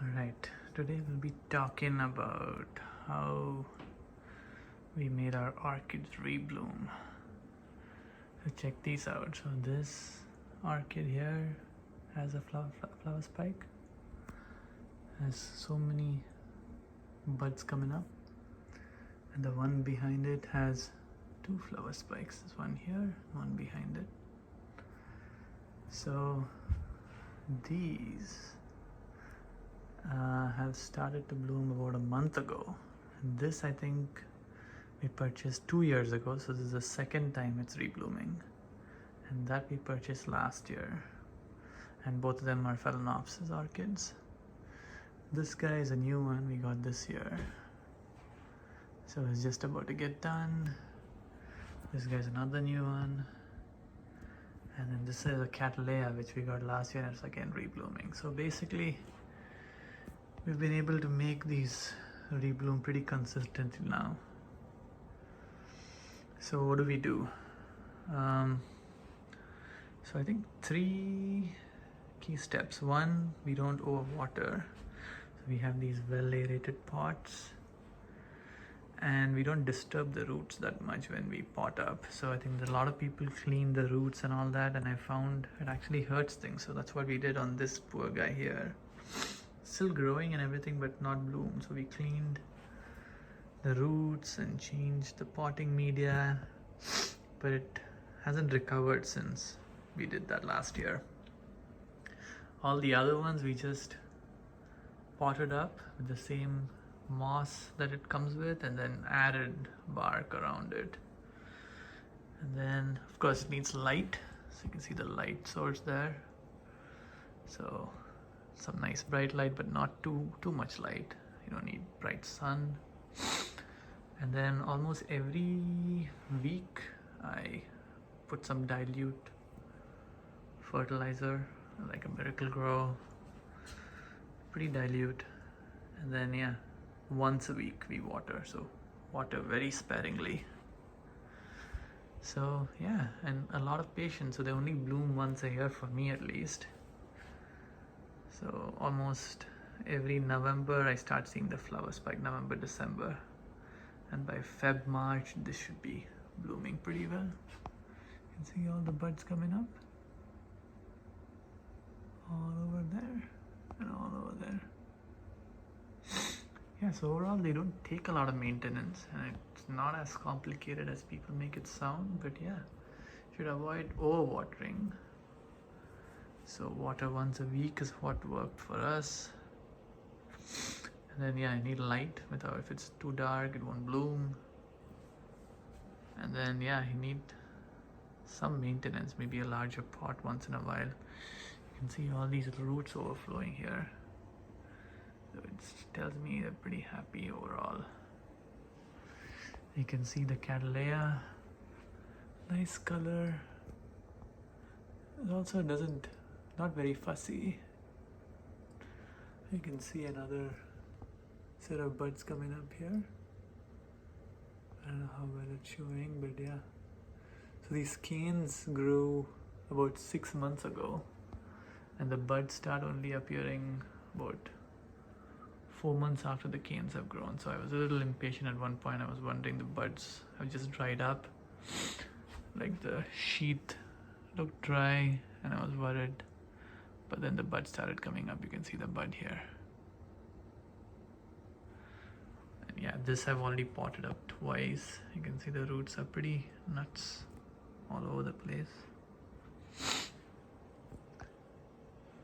Alright, today we'll be talking about how we made our orchids rebloom. So check these out. So this orchid here has a flower spike. Has so many buds coming up. And the one behind it has two flower spikes. There's one here, one behind it. So these have started to bloom about a month ago. And this I think we purchased 2 years ago, so this is the second time it's reblooming. And that we purchased last year. And both of them are Phalaenopsis orchids. This guy is a new one we got this year. So it's just about to get done. This guy's another new one. And then this is a Cattleya which we got last year and it's again reblooming. So basically we've been able to make these rebloom pretty consistently now. So what do we do? So I think 3 key steps. One, we don't overwater. So we have these well aerated pots. And we don't disturb the roots that much when we pot up. So I think that a lot of people clean the roots and all that, and I found it actually hurts things. So that's what we did on this poor guy here. Still growing and everything, but not bloom. So we cleaned the roots and changed the potting media, but it hasn't recovered since we did that last year. All the other ones we just potted up with the same moss that it comes with and then added bark around it. And then of course it needs light, so you can see the light source there. So some nice bright light, but not too much light. You don't need bright sun. And then almost every week I put some dilute fertilizer, like a Miracle Grow, pretty dilute. And then yeah, once a week we water, so water very sparingly. So yeah, and a lot of patience. So they only bloom once a year for me at least. So almost every November I start seeing the flower spike, November, December. And by Feb, March this should be blooming pretty well. You can see all the buds coming up. All over there and all over there. Yeah, so overall they don't take a lot of maintenance and it's not as complicated as people make it sound, but yeah, should avoid overwatering. So water once a week is what worked for us. And then yeah, I need light, without, if it's too dark it won't bloom. And then yeah, you need some maintenance, maybe a larger pot once in a while. You can see all these roots overflowing here. So it tells me they're pretty happy overall. You can see the Cattleya, nice color. It also not very fussy. You can see another set of buds coming up here. I don't know how well it's showing, but yeah. So these canes grew about 6 months ago, and the buds start only appearing about 4 months after the canes have grown. So I was a little impatient at one point. I was wondering, the buds have just dried up, like the sheath looked dry, and I was worried. But then the bud started coming up. You can see the bud here. And yeah, this I've already potted up twice. You can see the roots are pretty nuts all over the place.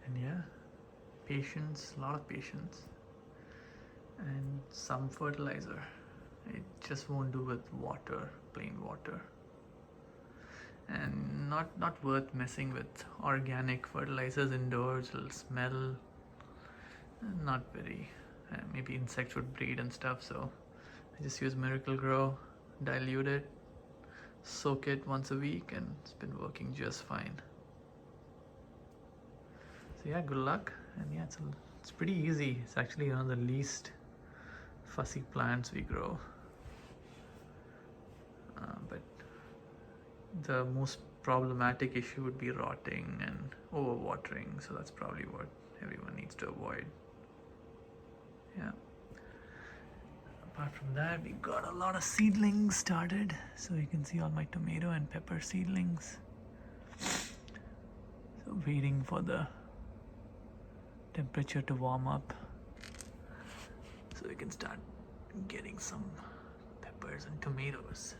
And yeah, patience, a lot of patience. And some fertilizer. It just won't do with water, plain water. And not worth messing with organic fertilizers indoors. It'll smell, not very, maybe insects would breed and stuff. So I just use Miracle Grow, dilute it, soak it once a week, and it's been working just fine. So yeah, good luck. And yeah, it's pretty easy. It's actually one of the least fussy plants we grow, but the most problematic issue would be rotting and overwatering, so that's probably what everyone needs to avoid. Yeah. Apart from that, we got a lot of seedlings started. So you can see all my tomato and pepper seedlings. So waiting for the temperature to warm up so we can start getting some peppers and tomatoes.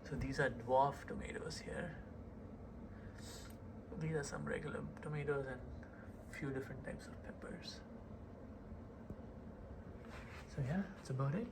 So these are dwarf tomatoes here. These are some regular tomatoes and a few different types of peppers. So yeah, that's about it.